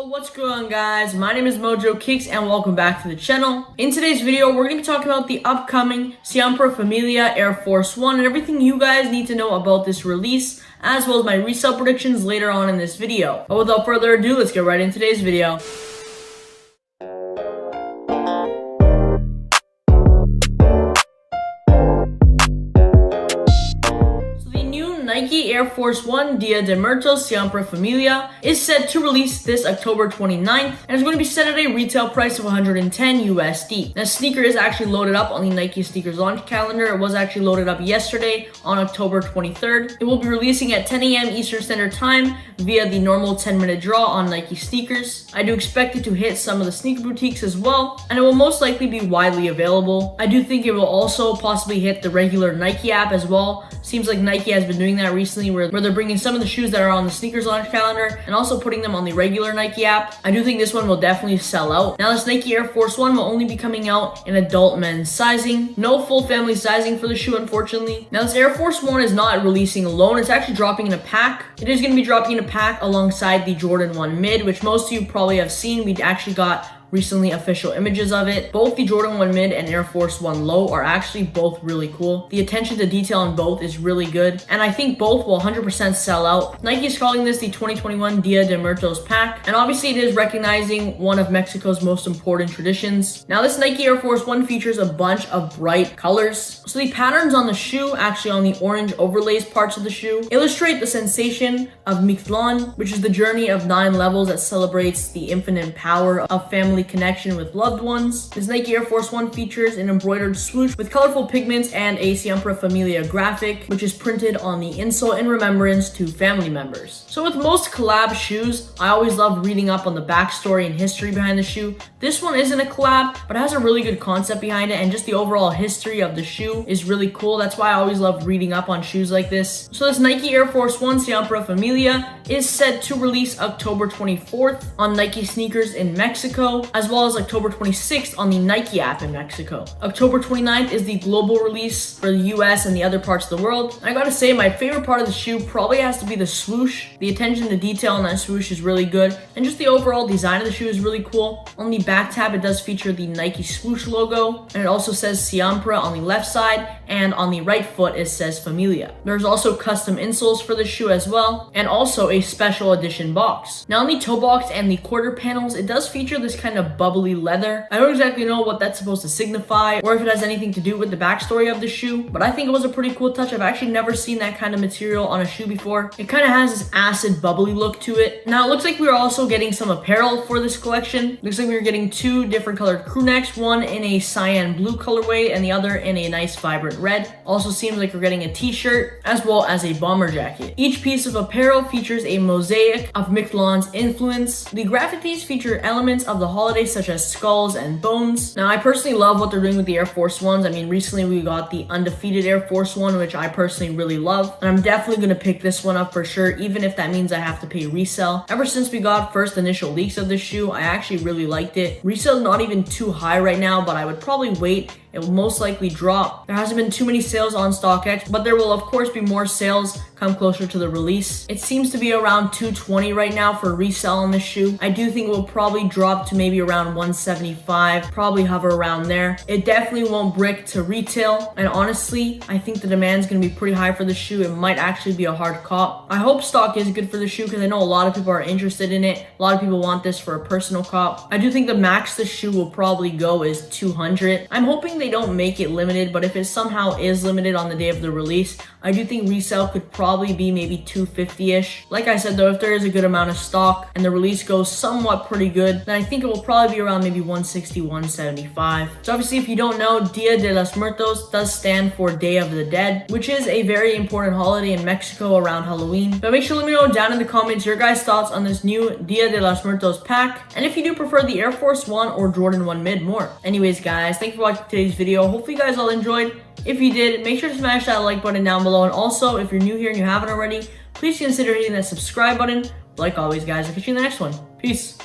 What's going on, guys? My name is Mojo Kickz and welcome back to the channel. In today's video, we're going to be talking about the upcoming Siempre Familia Air Force One and everything you guys need to know about this release, as well as my resale predictions later on in this video. But without further ado, let's get right into today's video. Nike Air Force One Dia de Muertos Siempre Familia is set to release this October 29th and is going to be set at a retail price of $110 USD. Now, sneaker is actually loaded up on the Nike sneakers launch calendar. It was actually loaded up yesterday on October 23rd. It will be releasing at 10 a.m. Eastern Standard Time via the normal 10-minute draw on Nike sneakers. I do expect it to hit some of the sneaker boutiques as well, and it will most likely be widely available. I do think it will also possibly hit the regular Nike app as well. Seems like Nike has been doing that recently where they're bringing some of the shoes that are on the sneakers launch calendar and also putting them on the regular Nike app. I do think this one will definitely sell out. Now, this Nike Air Force One will only be coming out in adult men's sizing. No full family sizing for the shoe, unfortunately. Now, this Air Force One is not releasing alone. It's actually dropping in a pack. It is going to be dropping in a pack alongside the Jordan 1 Mid, which most of you probably have seen. We actually got recently official images of it. Both the Jordan 1 Mid and Air Force One Low are actually both really cool. The attention to detail on both is really good, and I think both will 100% sell out. Nike is calling this the 2021 Dia de Muertos pack, and obviously it is recognizing one of Mexico's most important traditions. Now, this Nike Air Force One features a bunch of bright colors. So the patterns on the shoe, actually on the orange overlays parts of the shoe, illustrate the sensation of Mictlan, which is the journey of 9 levels that celebrates the infinite power of family connection with loved ones. This Nike Air Force One features an embroidered swoosh with colorful pigments and a Siempre Familia graphic, which is printed on the insole in remembrance to family members. So with most collab shoes, I always love reading up on the backstory and history behind the shoe. This one isn't a collab, but it has a really good concept behind it, and just the overall history of the shoe is really cool. That's why I always love reading up on shoes like this. So this Nike Air Force One Siempre Familia is set to release October 24th on Nike sneakers in Mexico, as well as October 26th on the Nike app in Mexico. October 29th is the global release for the US and the other parts of the world. And I gotta say, my favorite part of the shoe probably has to be the swoosh. The attention to detail on that swoosh is really good, and just the overall design of the shoe is really cool. On the back tab, it does feature the Nike swoosh logo, and it also says Siempre on the left side, and on the right foot it says Familia. There's also custom insoles for the shoe as well, and also a special edition box. Now, on the toe box and the quarter panels, it does feature this kind of bubbly leather. I don't exactly know what that's supposed to signify or if it has anything to do with the backstory of the shoe, but I think it was a pretty cool touch. I've actually never seen that kind of material on a shoe before. It kind of has this acid bubbly look to it. Now, it looks like we are also getting some apparel for this collection. Looks like we are getting 2 different colored crew necks, one in a cyan blue colorway and the other in a nice vibrant red. Also seems like we're getting a t-shirt as well as a bomber jacket. Each piece of apparel features a mosaic of Mictlan's influence. The graphic tees feature elements of the holidays such as skulls and bones. Now, I personally love what they're doing with the Air Force Ones. I mean, recently we got the undefeated Air Force One, which I personally really love, and I'm definitely going to pick this one up for sure, even if that means I have to pay resale. Ever since we got first initial leaks of this shoe, I actually really liked it. Resale is not even too high right now, but I would probably wait. It will most likely drop. There hasn't been too many sales on StockX, but there will of course be more sales come closer to the release. It seems to be around $220 right now for resale on this shoe. I do think it will probably drop to maybe around $175, probably hover around there. It definitely won't break to retail, and honestly, I think the demand is going to be pretty high for the shoe. It might actually be a hard cop. I hope stock is good for the shoe because I know a lot of people are interested in it. A lot of people want this for a personal cop. I do think the max this shoe will probably go is 200. I'm hoping they don't make it limited, but if it somehow is limited on the day of the release, I do think resale could probably be maybe 250-ish. Like I said though, if there is a good amount of stock and the release goes somewhat pretty good, then I think it will probably be around maybe 160, 175. So obviously, if you don't know, Dia de los Muertos does stand for Day of the Dead, which is a very important holiday in Mexico around Halloween. But make sure to let me know down in the comments your guys' thoughts on this new Dia de los Muertos pack, and if you do prefer the Air Force One or Jordan 1 Mid more. Anyways guys, thank you for watching today's video. Hopefully you guys all enjoyed. If you did, make sure to smash that like button down below, and also if you're new here and you haven't already, please consider hitting that subscribe button. Like always guys, I'll catch you in the next one. Peace.